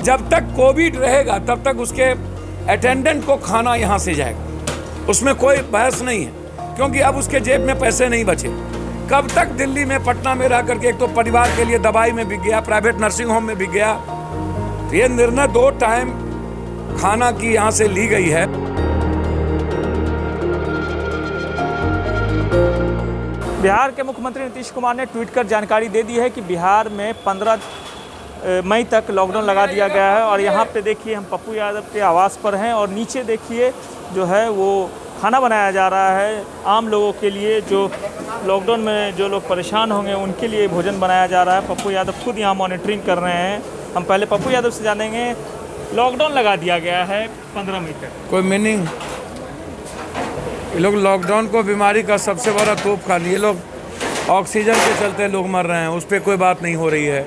जब तक कोविड रहेगा तब तक उसके अटेंडेंट को खाना यहाँ से जाएगा, उसमें कोई बहस नहीं है, क्योंकि अब उसके जेब में पैसे नहीं बचे। कब तक दिल्ली में, पटना में रह करके एक तो परिवार के लिए दवाई में बिक गया, प्राइवेट नर्सिंग होम में बिक गया। तो ये निर्णय 2 टाइम खाना की यहाँ से ली गई है। बिहार के मुख्यमंत्री नीतीश कुमार ने ट्वीट कर जानकारी दे दी है कि बिहार में 15 मई तक लॉकडाउन लगा दिया गया है। और यहाँ पे देखिए हम पप्पू यादव के आवास पर हैं और नीचे देखिए जो है वो खाना बनाया जा रहा है आम लोगों के लिए, जो लॉकडाउन में जो लोग परेशान होंगे उनके लिए भोजन बनाया जा रहा है। पप्पू यादव खुद यहाँ मॉनिटरिंग कर रहे हैं। हम पहले पप्पू यादव से जानेंगे, लॉकडाउन लगा दिया गया है 15 मई तक, कोई मीनिंग? ये लोग लॉकडाउन को बीमारी का सबसे बड़ा तोप खा लिए। लोग ऑक्सीजन के चलते लोग मर रहे हैं, उस पर कोई बात नहीं हो रही है।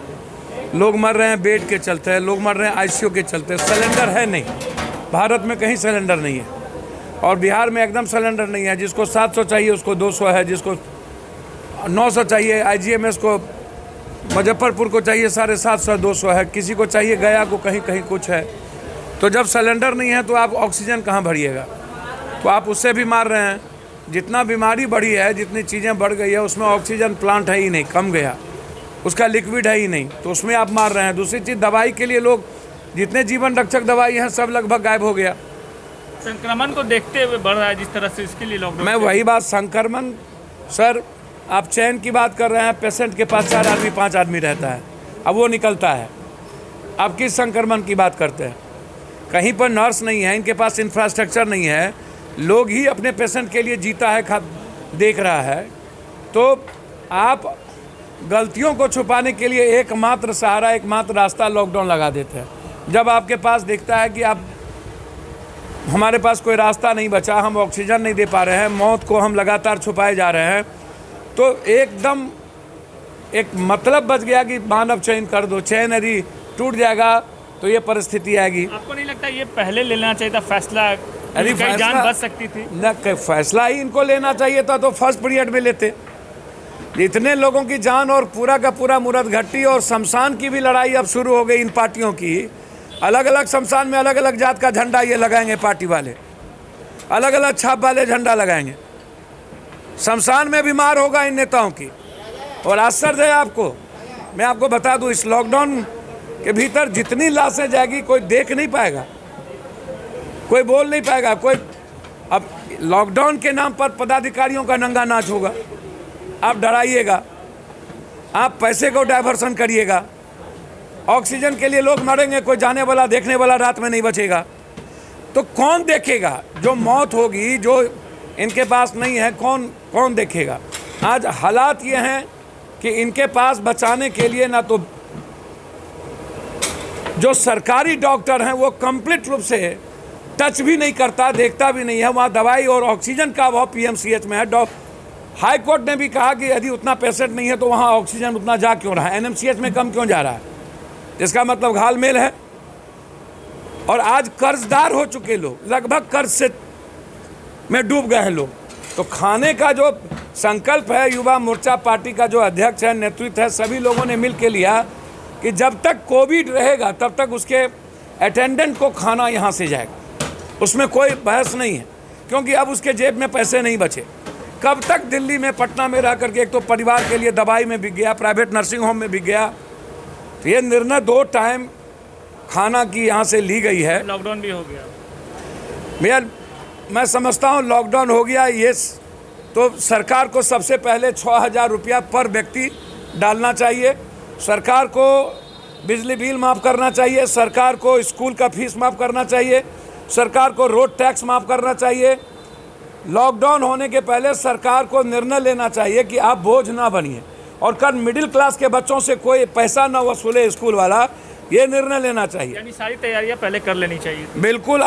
लोग मर रहे हैं बेड के चलते, लोग मर रहे हैं आईसीयू के चलते। सिलेंडर है नहीं, भारत में कहीं सिलेंडर नहीं है, और बिहार में एकदम सिलेंडर नहीं है। जिसको 700 चाहिए उसको 200 है, जिसको 900 चाहिए, IGMS को मुजफ्फरपुर को चाहिए 750, 200 है, किसी को चाहिए गया को कहीं कहीं कुछ है। तो जब सिलेंडर नहीं है तो आप ऑक्सीजन कहाँ भरिएगा? तो आप उससे भी मार रहे हैं। जितना बीमारी बढ़ी है, जितनी चीज़ें बढ़ गई है, उसमें ऑक्सीजन प्लांट है ही नहीं, कम गया, उसका लिक्विड है ही नहीं, तो उसमें आप मार रहे हैं। दूसरी चीज़, दवाई के लिए लोग जितने जीवन रक्षक दवाई हैं सब लगभग गायब हो गया। संक्रमण को देखते हुए बढ़ रहा है जिस तरह से, इसके लिए लॉकडाउन। मैं वही बात, संक्रमण सर, आप चैन की बात कर रहे हैं। पेशेंट के पास 4 आदमी 5 आदमी रहता है, अब वो निकलता है। आप किस संक्रमण की बात करते हैं? कहीं पर नर्स नहीं है, इनके पास इंफ्रास्ट्रक्चर नहीं है, लोग ही अपने पेशेंट के लिए जीता है, देख रहा है। तो आप गलतियों को छुपाने के लिए एकमात्र सहारा, एकमात्र रास्ता लॉकडाउन लगा देते हैं। जब आपके पास दिखता है कि आप, हमारे पास कोई रास्ता नहीं बचा, हम ऑक्सीजन नहीं दे पा रहे हैं, मौत को हम लगातार छुपाए जा रहे हैं, तो एकदम एक मतलब बच गया कि मानव चयन कर दो। चयन यदि टूट जाएगा तो ये परिस्थिति आएगी। आपको नहीं लगता ये पहले लेना चाहिए था फैसला? अरे जान बच सकती थी न, फैसला ही इनको लेना चाहिए था तो फर्स्ट पीरियड में लेते। इतने लोगों की जान और पूरा का पूरा मुरत घट्टी और शमशान की भी लड़ाई अब शुरू हो गई इन पार्टियों की। अलग अलग शमशान में अलग अलग जात का झंडा ये लगाएंगे पार्टी वाले, अलग अलग छाप वाले झंडा लगाएंगे। शमशान में बीमार होगा इन नेताओं की। और आश्चर्य है आपको, मैं आपको बता दूं, इस लॉकडाउन के भीतर जितनी लाशें जाएगी कोई देख नहीं पाएगा, कोई बोल नहीं पाएगा, कोई। अब लॉकडाउन के नाम पर पदाधिकारियों का नंगा नाच होगा। आप डराइएगा, आप पैसे को डाइवर्सन करिएगा, ऑक्सीजन के लिए लोग मरेंगे, कोई जाने वाला देखने वाला रात में नहीं बचेगा। तो कौन देखेगा? जो मौत होगी, जो इनके पास नहीं है, कौन देखेगा? आज हालात ये हैं कि इनके पास बचाने के लिए ना तो जो सरकारी डॉक्टर हैं वो कंप्लीट रूप से टच भी नहीं करता, देखता भी नहीं है। वहाँ दवाई और ऑक्सीजन का अभाव PMCH में है। हाई कोर्ट ने भी कहा कि यदि उतना पेशेंट नहीं है तो वहाँ ऑक्सीजन उतना जा क्यों रहा है, NMCH में कम क्यों जा रहा है? इसका मतलब घालमेल है। और आज कर्जदार हो चुके लोग, लगभग कर्ज से में डूब गए हैं लोग। तो खाने का जो संकल्प है, युवा मोर्चा पार्टी का जो अध्यक्ष है, नेतृत्व है, सभी लोगों ने मिल के लिया कि जब तक कोविड रहेगा तब तक उसके अटेंडेंट को खाना यहाँ से जाएगा, उसमें कोई बहस नहीं है, क्योंकि अब उसके जेब में पैसे नहीं बचे। कब तक दिल्ली में, पटना में रह करके एक तो परिवार के लिए दवाई में बिक गया, प्राइवेट नर्सिंग होम में बिक गया। तो ये निर्णय 2 टाइम खाना की यहाँ से ली गई है। लॉकडाउन भी हो गया भैया, मैं समझता हूँ लॉकडाउन हो गया ये तो सरकार को सबसे पहले 6,000 रुपया पर व्यक्ति डालना चाहिए। सरकार को बिजली बिल माफ़ करना चाहिए, सरकार को स्कूल का फीस माफ़ करना चाहिए, सरकार को रोड टैक्स माफ़ करना चाहिए। लॉकडाउन होने के पहले सरकार को निर्णय लेना चाहिए कि आप बोझ ना बनिए, और कल मिडिल क्लास के बच्चों से कोई पैसा ना वसूले स्कूल वाला, ये निर्णय लेना चाहिए। यानी सारी तैयारियां पहले कर लेनी चाहिए। बिल्कुल।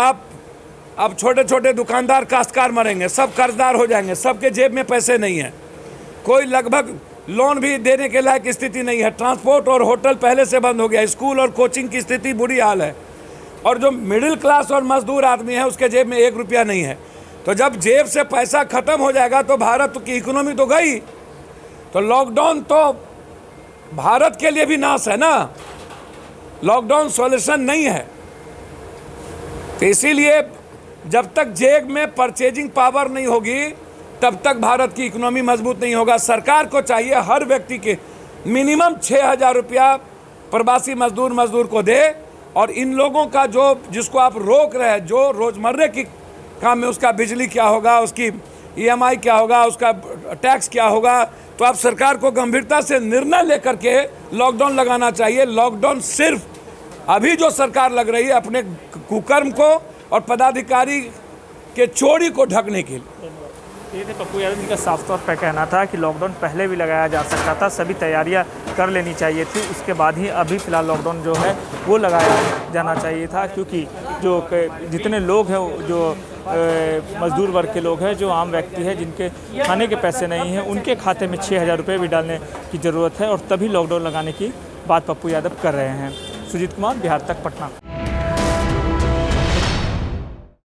अब छोटे छोटे दुकानदार, काश्तकार मरेंगे, सब कर्जदार हो जाएंगे, सबके जेब में पैसे नहीं है, कोई लगभग लोन भी देने के लायक स्थिति नहीं है। ट्रांसपोर्ट और होटल पहले से बंद हो गया, स्कूल और कोचिंग की स्थिति बुरी हाल है। और जो मिडिल क्लास और मजदूर आदमी है उसके जेब में 1 रुपया नहीं है। तो जब जेब से पैसा खत्म हो जाएगा तो भारत की इकोनॉमी तो गई। तो लॉकडाउन तो भारत के लिए भी नाश है ना। लॉकडाउन सॉल्यूशन नहीं है। तो इसीलिए जब तक जेब में परचेजिंग पावर नहीं होगी तब तक भारत की इकोनॉमी मजबूत नहीं होगा। सरकार को चाहिए हर व्यक्ति के मिनिमम 6,000 रुपया प्रवासी मजदूर को दे, और इन लोगों का जो जिसको आप रोक रहे हैं, जो रोजमर्रे की काम में उसका बिजली क्या होगा, उसकी EMI क्या होगा, उसका टैक्स क्या होगा, तो आप सरकार को गंभीरता से निर्णय लेकर के लॉकडाउन लगाना चाहिए। लॉकडाउन सिर्फ अभी जो सरकार लग रही है अपने कुकर्म को और पदाधिकारी के चोरी को ढकने के लिए। ये थे पप्पू यादव, जिनका साफ तौर पर कहना था कि लॉकडाउन पहले भी लगाया जा सकता था, सभी तैयारियां कर लेनी चाहिए थी, उसके बाद ही अभी फ़िलहाल लॉकडाउन जो है वो लगाया जाना चाहिए था, क्योंकि जो जितने लोग हैं, जो मजदूर वर्ग के लोग हैं, जो आम व्यक्ति है जिनके खाने के पैसे नहीं हैं, उनके खाते में 6,000 रुपये भी डालने की ज़रूरत है, और तभी लॉकडाउन लगाने की बात पप्पू यादव कर रहे हैं। सुजीत कुमार, बिहार तक, पटना।